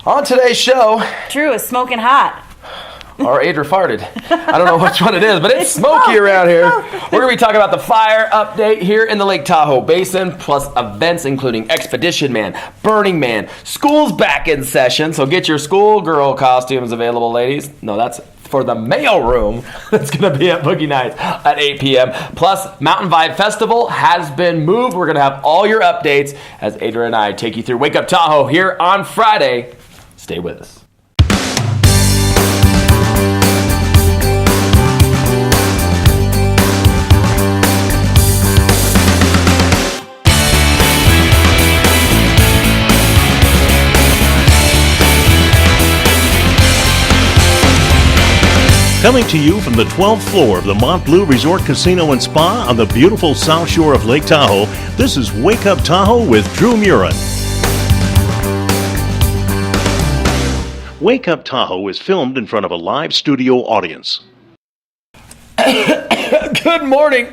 On today's show, Drew is smoking hot. or Adra farted. I don't know which one it is, but it's smoky around here. We're going to be talking about the fire update here in the Lake Tahoe Basin, plus events including Expedition Man, Burning Man, school's back in session, so get your schoolgirl costumes available, ladies. No, that's for the mail room. That's going to be at Boogie Nights at 8 p.m. Plus, Mountain Vibe Festival has been moved. We're going to have all your updates as Adra and I take you through Wake Up Tahoe here on Friday. Stay with us. Coming to you from the 12th floor of the Montbleu Resort Casino and Spa on the beautiful south shore of Lake Tahoe, this is Wake Up Tahoe with Drew Murin. Wake Up Tahoe is filmed in front of a live studio audience. Good morning.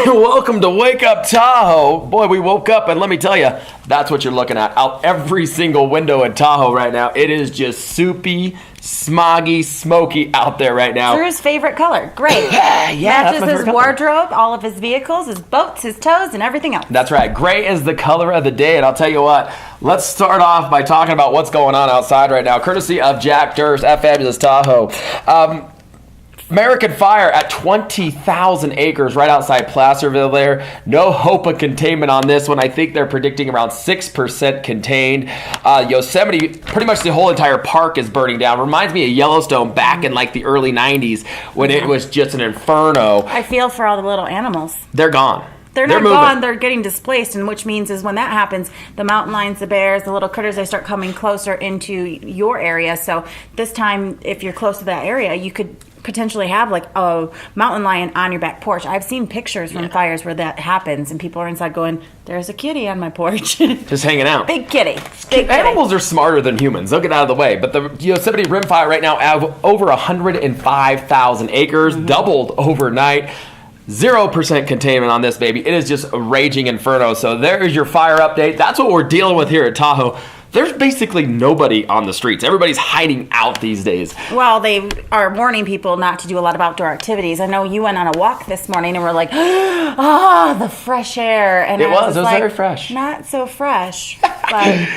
Welcome to Wake Up Tahoe. Boy, we woke up and let me tell you, that's what you're looking at. Out every single window in Tahoe right now. It is just soupy, smoggy, smoky out there right now. Drew's favorite color, gray. Yeah, matches his wardrobe, all of his vehicles, his boats, his tows, and everything else. That's right. Gray is the color of the day, and I'll tell you what, let's start off by talking about what's going on outside right now, courtesy of Jack Durst at Fabulous Tahoe. American Fire at 20,000 acres right outside Placerville there. No hope of containment on this one. I think they're predicting around 6% contained. Yosemite, pretty much the whole entire park is burning down. Reminds me of Yellowstone back in like the early 90s when it was just an inferno. I feel for all the little animals. They're gone. They're not moving. gone, they're getting displaced, and which means is when that happens, the mountain lions, the bears, the little critters, they start coming closer into your area. So this time, if you're close to that area, you could potentially have like a mountain lion on your back porch. I've seen pictures from fires where that happens, and people are inside going, there's a kitty on my porch. Just hanging out. Big kitty. Big Animals kitty. are smarter than humans. They'll get out of the way. But the Yosemite Rim Fire right now have over 105,000 acres, doubled overnight. 0% containment on this baby. It is just a raging inferno. So there is your fire update. That's what we're dealing with here at Tahoe. There's basically nobody on the streets. Everybody's hiding out these days. Well, they are warning people not to do a lot of outdoor activities. I know you went on a walk this morning and were like, the fresh air. And it was like, very fresh. Not so fresh. But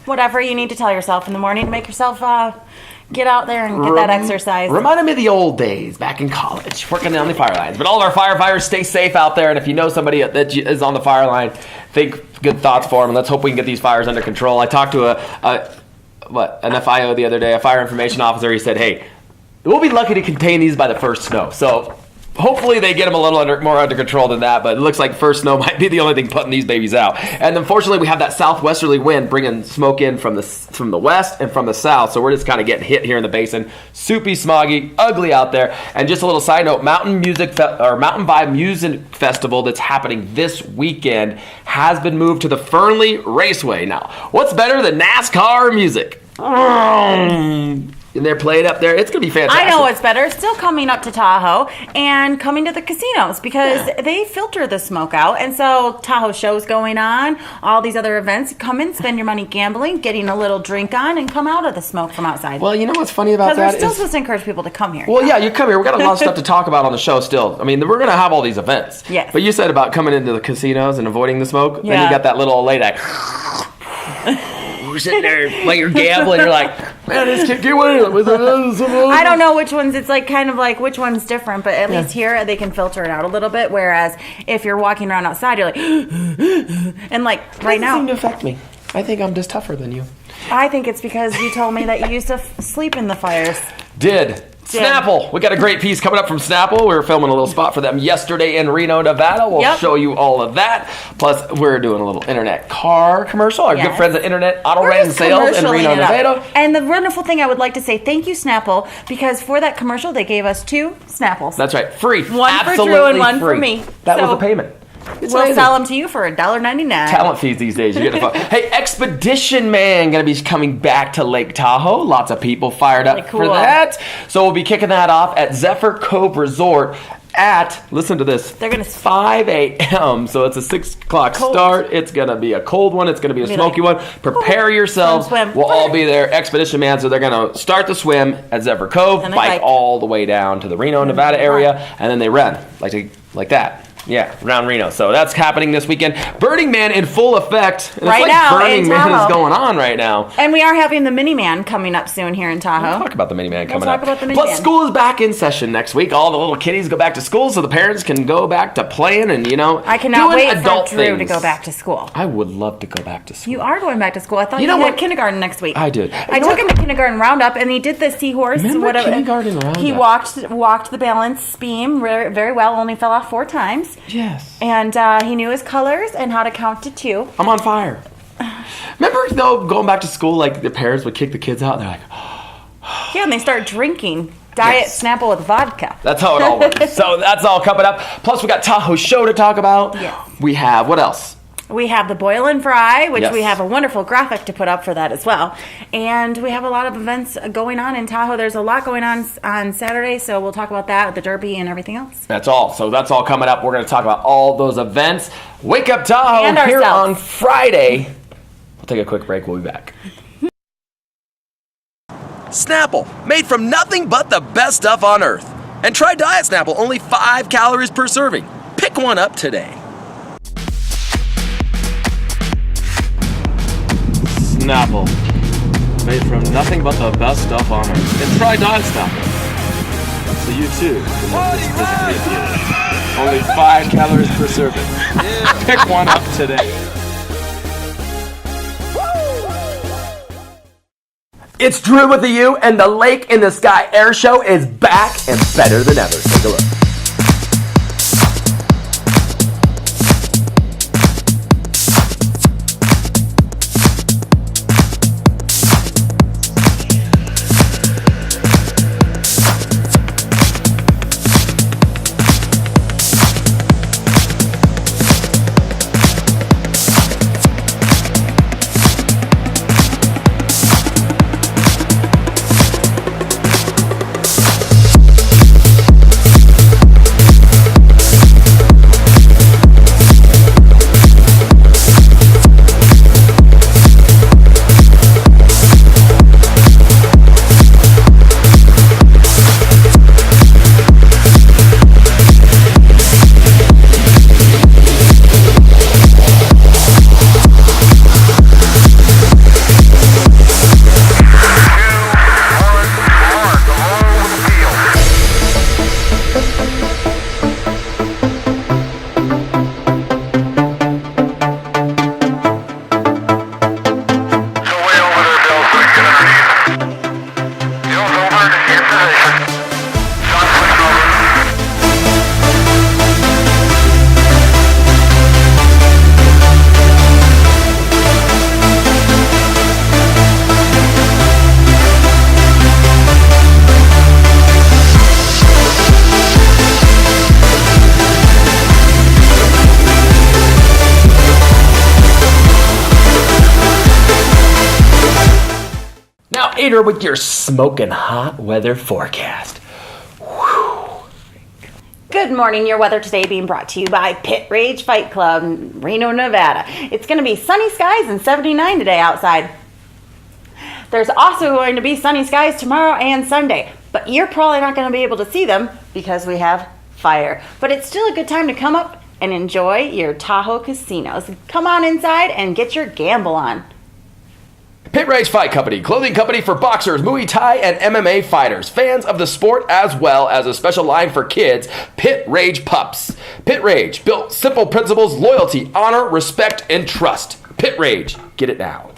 whatever you need to tell yourself in the morning to make yourself get out there and get that exercise. Reminded me of the old days back in college, working on the fire lines. But all of our firefighters, stay safe out there. And if you know somebody that is on the fire line, think good thoughts for them. And let's hope we can get these fires under control. I talked to an FIO the other day, a fire information officer. He said, hey, we'll be lucky to contain these by the first snow. So hopefully they get them a little more under control than that, but it looks like first snow might be the only thing putting these babies out. And unfortunately, we have that southwesterly wind bringing smoke in from the west and from the south, so we're just kind of getting hit here in the basin. Soupy, smoggy, ugly out there. And just a little side note, Mountain Vibe Music Festival that's happening this weekend has been moved to the Fernley Raceway. Now, what's better than NASCAR music? And they're playing up there. It's going to be fantastic. I know what's better. Still coming up to Tahoe and coming to the casinos because they filter the smoke out. And so Tahoe Show's going on. All these other events. Come in, spend your money gambling, getting a little drink on, and come out of the smoke from outside. Well, you know what's funny about that? Because we're still supposed to encourage people to come here. Well, yeah, you come here. We've got a lot of stuff to talk about on the show still. I mean, we're going to have all these events. Yes. But you said about coming into the casinos and avoiding the smoke. Yeah. Then you got that little old lady. You're sitting there like you're gambling. You're like, man, this kid, get away with it. I don't know which ones. It's like kind of like which one's different, but at least here they can filter it out a little bit. Whereas if you're walking around outside, you're like, and like right now, doesn't seem to affect me. I think I'm just tougher than you. I think it's because you told me that you used to sleep in the fires. Did. Snapple. We got a great piece coming up from Snapple. We were filming a little spot for them yesterday in Reno, Nevada. We'll show you all of that. Plus, we're doing a little internet car commercial. Our good friends at Internet Auto Rent and Sales in Reno, Nevada. And the wonderful thing I would like to say, thank you, Snapple, because for that commercial, they gave us 2 Snapples. That's right. Free. One Absolutely for Drew and one free. for me. That was a payment. We'll sell them to you for $1.99. Talent fees these days. You get the fun. Hey, Expedition Man going to be coming back to Lake Tahoe. Lots of people fired up for that. So we'll be kicking that off at Zephyr Cove Resort at, listen to this, They're gonna 5 a.m. So it's a 6 o'clock Cold. start. It's going to be a cold one. It's going to be a smoky like, one. Prepare yourselves. swim. We'll all be there. Expedition Man. So they're going to start the swim at Zephyr Cove, And they bike bike. all the way down to the Reno, Nevada area, and then they run like that. Yeah, around Reno. So that's happening this weekend. Burning Man in full effect. And Right it's like now Burning in Man is Tahoe. going on right now. And we are having the Mini Man coming up soon here in Tahoe. Talk about the mini man coming talk up. about the mini Plus, man. school is back in session next week. All the little kiddies go back to school, so the parents can go back to playing and I cannot doing wait adult for Drew to things. go back to school. I would love to go back to school. You are going back to school. I thought You you, know had what? kindergarten next week. I did. I took him to kindergarten roundup, and he did the seahorse. Remember whatever. kindergarten roundup? He walked the balance beam very, very well. Only fell off 4 times. Yes. And he knew his colors and how to count to 2. I'm on fire. Remember though, going back to school, like the parents would kick the kids out, and they're like, Yeah, and they start drinking Diet Yes. Snapple with vodka. that's how it all works. So that's all coming up. Plus, we got Tahoe Show to talk about. Yes. We have what else? We have the Boil and Fry, which Yes. we have a wonderful graphic to put up for that as well. And we have a lot of events going on in Tahoe. There's a lot going on Saturday, so we'll talk about that, the Derby and everything else. That's all. So that's all coming up. We're going to talk about all those events. Wake Up Tahoe And here ourselves. on Friday. We'll take a quick break. We'll be back. Snapple, made from nothing but the best stuff on earth. And try Diet Snapple, only 5 calories per serving. Pick one up today. Snapple, made from nothing but the best stuff on earth. And try Diet Snapple, so you too can look this physically appealing. Only 5 calories per serving. Pick one up today. It's Drew with the U, and the Lake in the Sky Air Show is back and better than ever. Take a look. Adra with your smoking hot weather forecast. Good morning. Your weather today being brought to you by Pit Rage Fight Club in Reno, Nevada. It's going to be sunny skies and 79 today outside. There's also going to be sunny skies tomorrow and Sunday, but you're probably not going to be able to see them because we have fire. But it's still a good time to come up and enjoy your Tahoe casinos. Come on inside and get your gamble on. Pit Rage Fight Company, clothing company for boxers, Muay Thai, and MMA fighters, fans of the sport, as well as a special line for kids, Pit Rage Pups. Pit Rage, built simple principles, loyalty, honor, respect, and trust. Pit Rage, get it now.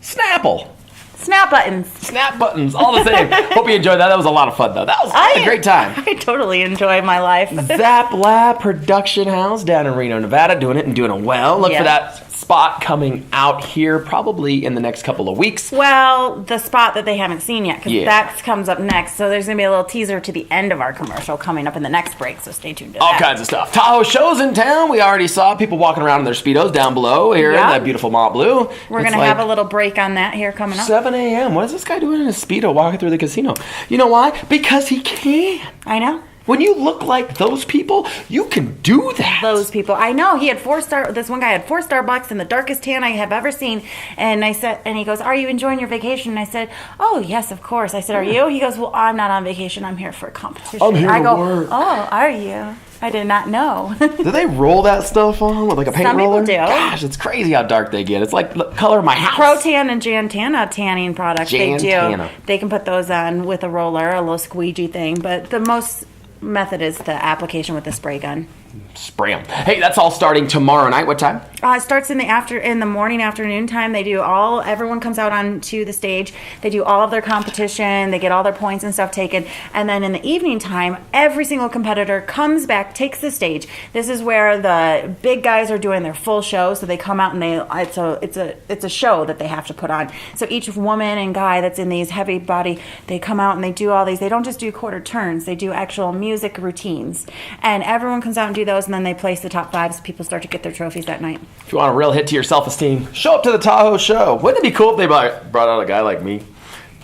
Snapple. Snap buttons. Snap buttons, all the same. Hope you enjoyed that. That was a lot of fun, though. That was a great time. I totally enjoy my life. Zap Lab Production House down in Reno, Nevada, doing it and doing it well. Look for that spot coming out here probably in the next couple of weeks. Well, the spot that they haven't seen yet, because that comes up next. So there's going to be a little teaser to the end of our commercial coming up in the next break, so stay tuned to All that. kinds of stuff. Tahoe Show's in town. We already saw people walking around in their Speedos down below here in that beautiful Montbleu. We're going to have a little break on that here coming up. 7 a.m. What is this guy doing in his Speedo walking through the casino? You know why? Because he can. I know. When you look like those people, you can do that. Those people. I know. He had 4-star. This one guy had 4-star bucks and the darkest tan I have ever seen. And I said, and he goes, "Are you enjoying your vacation?" And I said, "Oh, yes, of course." I said, "Are you?" He goes, "Well, I'm not on vacation. I'm here for a competition." I'm here I to go, work. "Oh, are you?" I did not know. Do they roll that stuff on with like a paint Some roller? people do. Gosh, it's crazy how dark they get. It's like the color of my house. Pro-Tan and Jantana tanning products, they do. Jantana. They can put those on with a roller, a little squeegee thing. But the most method is the application with the spray gun. Spray 'em. Hey, that's all starting tomorrow night. What time? It starts in the morning, afternoon time. They do everyone comes out onto the stage. They do all of their competition. They get all their points and stuff taken. And then in the evening time, every single competitor comes back, takes the stage. This is where the big guys are doing their full show. So they come out and it's a show that they have to put on. So each woman and guy that's in these heavy body, they come out and they do all these. They don't just do quarter turns. They do actual music routines. And everyone comes out and do those, and then they place the top 5 so people start to get their trophies that night. If you want a real hit to your self-esteem, show up to the Tahoe Show. Wouldn't it be cool if they brought out a guy like me?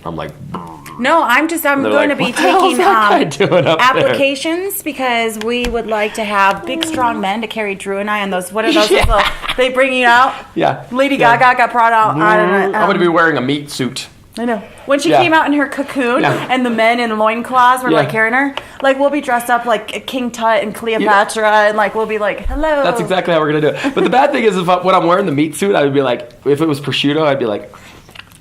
I'm like... No, I'm going to be taking applications because we would like to have big, strong men to carry Drew and I on those. What are those? Little, they bring you out? Yeah. Lady Gaga got brought out. I'm going to be wearing a meat suit. I know. When she came out in her cocoon and the men in loincloths were like carrying her, like we'll be dressed up like King Tut and Cleopatra and like we'll be like, hello. That's exactly how we're going to do it. But the bad thing is when I'm wearing the meat suit, I would be like, if it was prosciutto, I'd be like,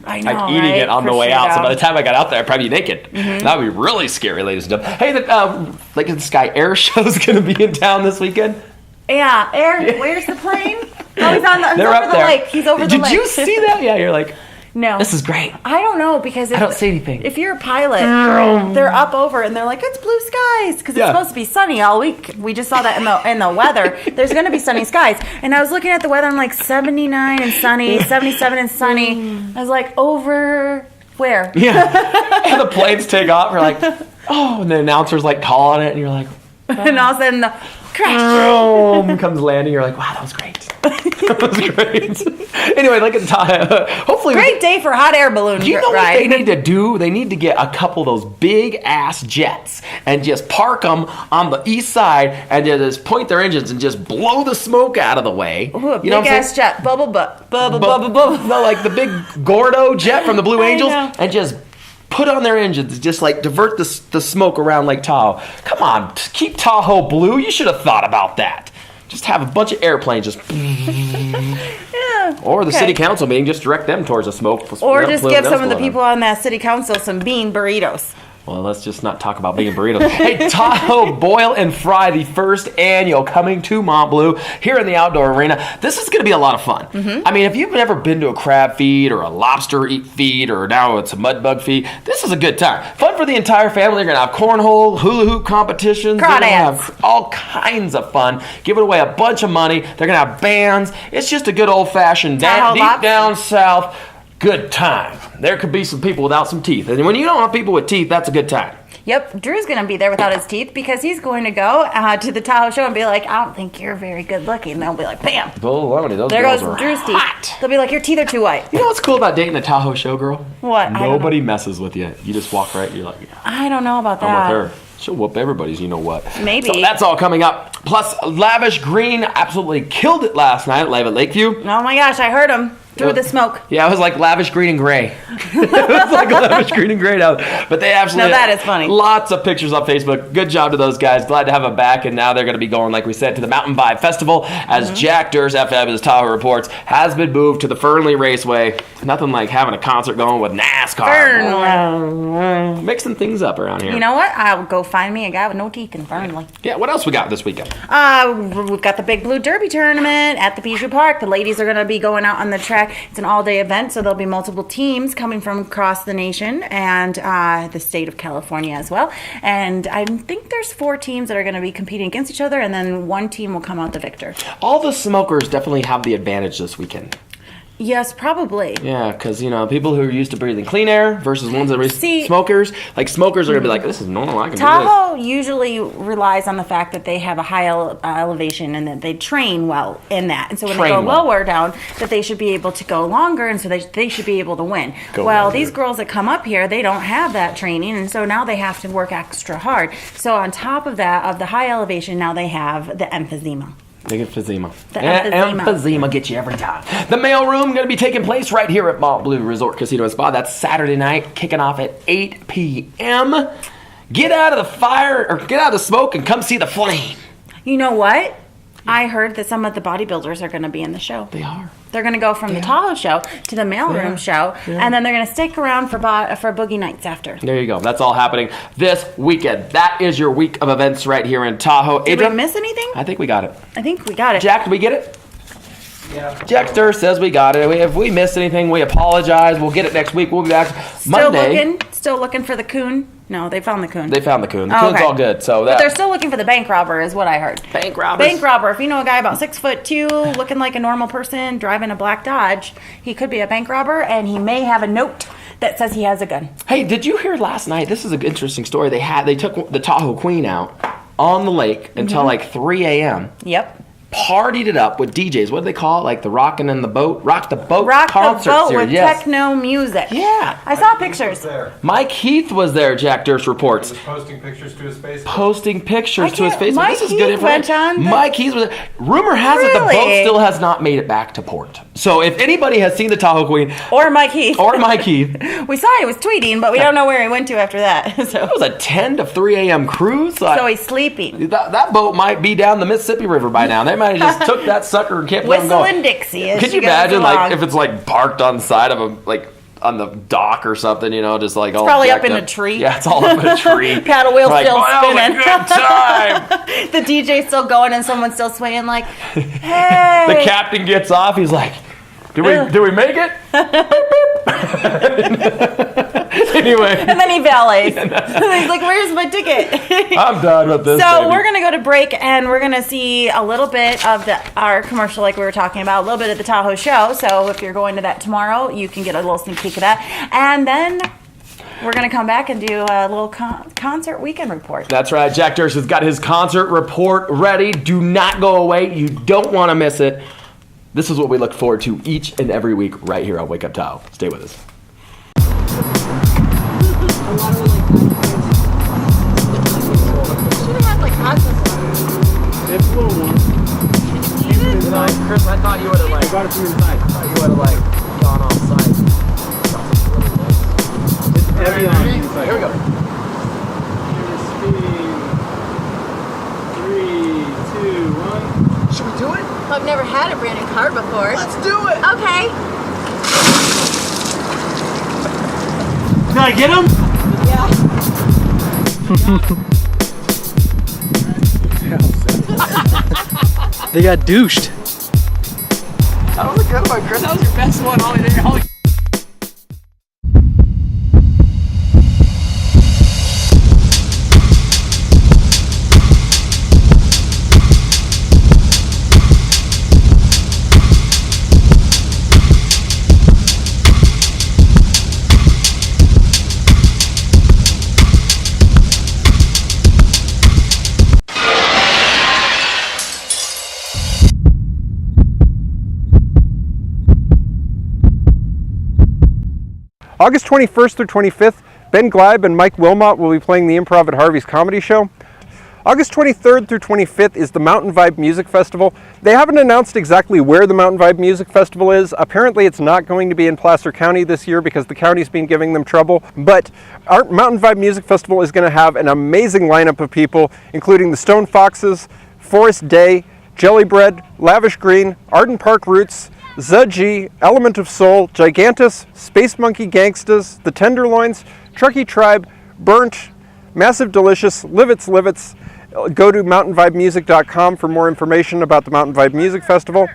I know, I'm eating it on the way out. So by the time I got out there, I'd probably be naked. Mm-hmm. That would be really scary, ladies and gentlemen. Hey, the Sky Air Show is going to be in town this weekend. Yeah, where's the plane? Oh, he's over the lake. He's over the lake. Did you see that? Yeah, you're like... No. This is great. I don't know because I don't see anything. If you're a pilot, they're up over and they're like, it's blue skies because it's supposed to be sunny all week. We just saw that in the weather. There's going to be sunny skies. And I was looking at the weather. I'm like 79 and sunny, 77 and sunny. I was like, over where? Yeah. And the planes take off. We're like, oh, and the announcer's like calling it, and you're like, oh. And all of a sudden the crash comes landing. You're like, wow, that was great. That was great. Anyway, look at Tahoe. Hopefully, great day for hot air balloon ride. You know what they need to do? They need to get a couple of those big ass jets and just park them on the east side and just point their engines and just blow the smoke out of the way. Ooh, a big ass jet, bubble. No, like the big Gordo jet from the Blue Angels, and just put on their engines, just like divert the smoke around Lake Tahoe. Come on, keep Tahoe blue. You should have thought about that. Just have a bunch of airplanes just... Or the city council meeting, just direct them towards the smoke. Or just give some of the people on that city council some bean burritos. Well, let's just not talk about bean burritos. Hey, Tahoe Boil and Fry, the first annual, coming to Montbleu here in the outdoor arena. This is going to be a lot of fun. Mm-hmm. I mean, if you've never been to a crab feed or a lobster feed or now it's a mud bug feed, this is a good time. Fun for the entire family. They're going to have cornhole, hula hoop competitions. They're going to have all kinds of fun. Giving away a bunch of money. They're going to have bands. It's just a good old-fashioned deep down south good time. There could be some people without some teeth. And when you don't have people with teeth, that's a good time. Yep, Drew's going to be there without his teeth because he's going to go to the Tahoe Show and be like, I don't think you're very good looking. And they'll be like, bam. There goes Drew's teeth. They'll be like, your teeth are too white. You know what's cool about dating a Tahoe Show girl? What? Nobody messes with you. You just walk right, you're like, yeah. I don't know about that. I'm with her. She'll whoop everybody's you know what. Maybe. So that's all coming up. Plus, Lavish Green absolutely killed it last night live at Lakeview. Oh my gosh, I heard him. Through the smoke. Yeah, it was like Lavish Green and Gray. It was like Lavish Green and Gray now. But they absolutely... Now that is funny. Lots of pictures on Facebook. Good job to those guys. Glad to have them back. And now they're going to be going, like we said, to the Mountain Vibe Festival as Jack Durst, Fabulous Tahoe reports, has been moved to the Fernley Raceway. Nothing like having a concert going with NASCAR. Mixing things up around here. You know what? I'll go find me a guy with no teeth in Fernley. Yeah, what else we got this weekend? We've got the Big Blue Derby tournament at the Bijou Park. The ladies are going to be going out on the track. It's an all-day event, so there'll be multiple teams coming from across the nation and the state of California as well. And I think there's 4 teams that are going to be competing against each other, and then one team will come out the victor. All the smokers definitely have the advantage this weekend. Yes, probably. Yeah, because, people who are used to breathing clean air versus ones that are smokers, like smokers are going to be like, this is normal, I can do Tahoe usually relies on the fact that they have a high elevation and that they train well in that. And so when they go lower down, that they should be able to go longer, and so they should be able to win. These girls that come up here, they don't have that training, and so now they have to work extra hard. So on top of that, of the high elevation, now they have the emphysema. They get emphysema. Emphysema gets you every time. The mail room going to be taking place right here at Montbleu Resort Casino and Spa. That's Saturday night, kicking off at 8 p.m. Get out of the fire, or get out of the smoke, and come see the flame. You know what? I heard that some of the bodybuilders are going to be in the show. They are. They're going to go from the Tahoe show to the mailroom show, and then they're going to stick around for boogie nights after. There you go. That's all happening this weekend. That is your week of events right here in Tahoe. Did we miss anything? I think we got it. I think we got it. Jack, did we get it? Yeah. Jackster says we got it. If we missed anything, we apologize. We'll get it next week. We'll be back Monday. Still looking for the coon? No, they found the coon. They found the coon. The coon's all good. But they're still looking for the bank robber, is what I heard. Bank robbers. Bank robber. If you know a guy about 6'2", looking like a normal person, driving a black Dodge, he could be a bank robber, and he may have a note that says he has a gun. Hey, did you hear last night? This is an interesting story. They took the Tahoe Queen out on the lake until like 3 a.m. Yep. Partied it up with DJs. What do they call it? Like the Rockin' in the Boat? Rock the Boat concert series. With techno music. Yeah. I saw pictures. Mike Heath was there, Jack Durst reports. He was posting pictures to his Facebook. Mike This is Heath good information. Mike Heath was there. Rumor has it the boat still has not made it back to port. So if anybody has seen the Tahoe Queen. Or Mike Heath. We saw he was tweeting, but we don't know where he went to after that. So. It was a 10 to 3 a.m. cruise. So he's sleeping. That boat might be down the Mississippi River by now. They might have just took that sucker and kept on going. Whistling Dixie. Could you imagine, like, if it's like parked on the side of a, like, on the dock or something, just like all probably up in a tree. Yeah, it's all up in a tree. Paddle wheel like, still spinning. Good time. The DJ's still going and someone's still swaying like, hey. The captain gets off. He's like, did we make it? Anyway. And then he valets. He's like, where's my ticket? I'm done with this. So we're going to go to break, and we're going to see a little bit of our commercial like we were talking about, a little bit of the Tahoe show. So if you're going to that tomorrow, you can get a little sneak peek of that. And then we're going to come back and do a little concert weekend report. That's right. Jack Durst has got his concert report ready. Do not go away. You don't want to miss it. This is what we look forward to each and every week right here on Wake Up Tahoe. Stay with us. Chris, I thought you would have got it from inside. I thought you would have gone off site. It's heavy on the inside. Here we go. Speed. 3, 2, 1. Should we do it? I've never had a brand new car before. Let's do it. Okay. Did I get him? Yeah. They got douched. That was a good one, Chris. That was your best one. August 21st through 25th, Ben Gleib and Mike Wilmot will be playing the Improv at Harvey's Comedy Show. August 23rd through 25th is the Mountain Vibe Music Festival. They haven't announced exactly where the Mountain Vibe Music Festival is. Apparently it's not going to be in Placer County this year because the county's been giving them trouble. But our Mountain Vibe Music Festival is going to have an amazing lineup of people, including the Stone Foxes, Forest Day, Jelly Bread, Lavish Green, Arden Park Roots, Zudgy, Element of Soul, Gigantus, Space Monkey Gangstas, The Tenderloins, Truckee Tribe, Burnt, Massive Delicious, Livets. Go to mountainvibemusic.com for more information about the Mountain Vibe Music Festival.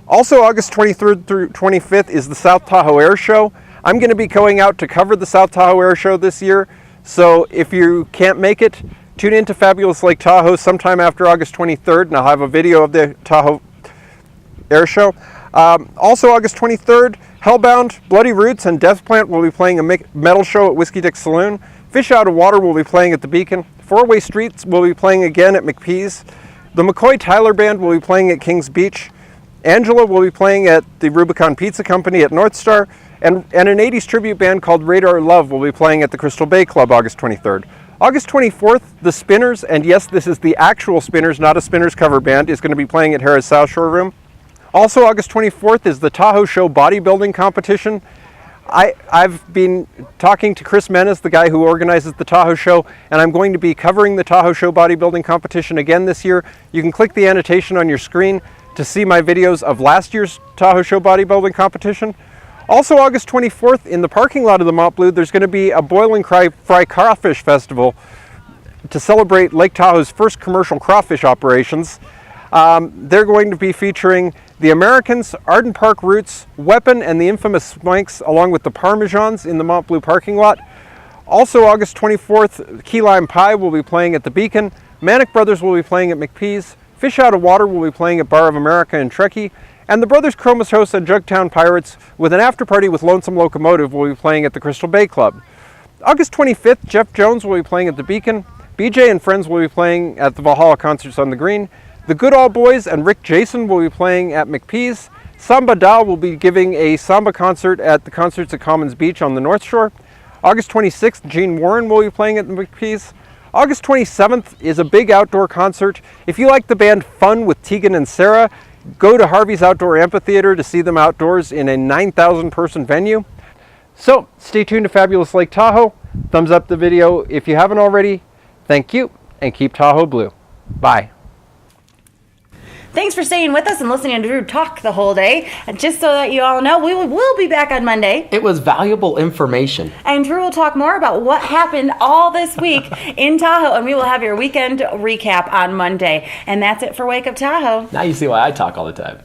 Also, August 23rd through 25th is the South Tahoe Air Show. I'm going to be going out to cover the South Tahoe Air Show this year, so if you can't make it, tune in to Fabulous Lake Tahoe sometime after August 23rd, and I'll have a video of the Tahoe Air Show. Also August 23rd, Hellbound, Bloody Roots, and Death Plant will be playing a metal show at Whiskey Dick Saloon. Fish Out of Water will be playing at the Beacon. Four-Way Streets will be playing again at McPee's. The McCoy Tyler Band will be playing at Kings Beach. Angela will be playing at the Rubicon Pizza Company at North Star. And an 80s tribute band called Radar Love will be playing at the Crystal Bay Club August 23rd. August 24th, the Spinners, and yes, this is the actual Spinners, not a Spinners cover band, is going to be playing at Harrah's South Shore Room. Also August 24th is the Tahoe Show bodybuilding competition. I've been talking to Chris Menace, the guy who organizes the Tahoe Show, and I'm going to be covering the Tahoe Show bodybuilding competition again this year. You can click the annotation on your screen to see my videos of last year's Tahoe Show bodybuilding competition. Also August 24th, in the parking lot of the Montbleu, there's going to be a Boil and Fry Crawfish Festival to celebrate Lake Tahoe's first commercial crawfish operations. They're going to be featuring the Americans, Arden Park Roots, Weapon, and the infamous Swanks, along with the Parmesans in the Montbleu parking lot. Also August 24th, Key Lime Pie will be playing at the Beacon. Manic Brothers will be playing at McPee's. Fish Out of Water will be playing at Bar of America in Truckee. And the Brothers Chromos and Jugtown Pirates, with an after party with Lonesome Locomotive, will be playing at the Crystal Bay Club. August 25th, Jeff Jones will be playing at the Beacon. BJ and Friends will be playing at the Valhalla Concerts on the Green. The Good All Boys and Rick Jason will be playing at McPee's. Samba Dal will be giving a samba concert at the Concerts at Commons Beach on the North Shore. August 26th, Gene Warren will be playing at the McPee's. August 27th is a big outdoor concert. If you like the band Fun with Tegan and Sarah, go to Harvey's Outdoor Amphitheater to see them outdoors in a 9,000 person venue. So stay tuned to Fabulous Lake Tahoe. Thumbs up the video if you haven't already. Thank you, and keep Tahoe blue. Bye. Thanks for staying with us and listening to Drew talk the whole day. And just so that you all know, we will be back on Monday. It was valuable information. And Drew will talk more about what happened all this week in Tahoe. And we will have your weekend recap on Monday. And that's it for Wake Up Tahoe. Now you see why I talk all the time.